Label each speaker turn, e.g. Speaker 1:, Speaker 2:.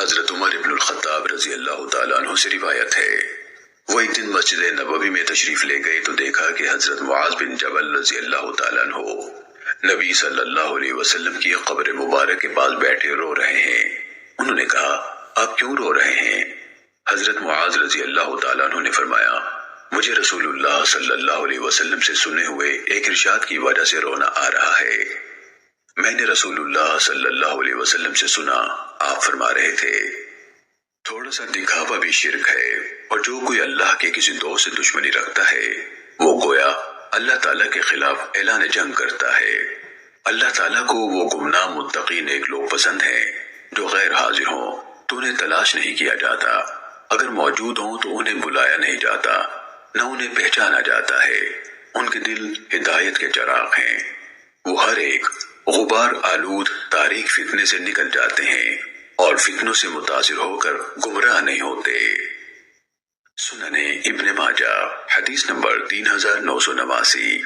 Speaker 1: حضرت عمر ابن الخطاب رضی اللہ تعالیٰ عنہ سے روایت ہے، وہ ایک دن مسجد نبوی میں تشریف لے گئے تو دیکھا کہ حضرت معاذ بن جبل رضی اللہ تعالیٰ عنہ نبی صلی اللہ علیہ وسلم کی قبر مبارک کے پاس بیٹھے رو رہے ہیں۔ انہوں نے کہا، آپ کیوں رو رہے ہیں؟ حضرت معاذ رضی اللہ تعالیٰ عنہ نے فرمایا، مجھے رسول اللہ صلی اللہ علیہ وسلم سے سنے ہوئے ایک ارشاد کی وجہ سے رونا آ رہا ہے۔ میں نے رسول اللہ صلی اللہ علیہ وسلم سے سنا، آپ فرما رہے تھے، تھوڑا سا دکھاوا بھی شرک ہے، اور جو کوئی اللہ کے کسی دوست سے دشمنی رکھتا ہے وہ گویا اللہ تعالیٰ کے خلاف اعلان جنگ کرتا ہے۔ اللہ تعالیٰ کو وہ گمنام متقی نیک لوگ پسند ہیں جو غیر حاضر ہوں تو انہیں تلاش نہیں کیا جاتا، اگر موجود ہوں تو انہیں بلایا نہیں جاتا، نہ انہیں پہچانا جاتا ہے۔ ان کے دل ہدایت کے چراغ ہیں، وہ ہر ایک غبار آلود تاریک فتنے سے نکل جاتے ہیں اور فتنوں سے متاثر ہو کر گمراہ نہیں ہوتے۔ سنن ابن ماجہ حدیث نمبر 3989۔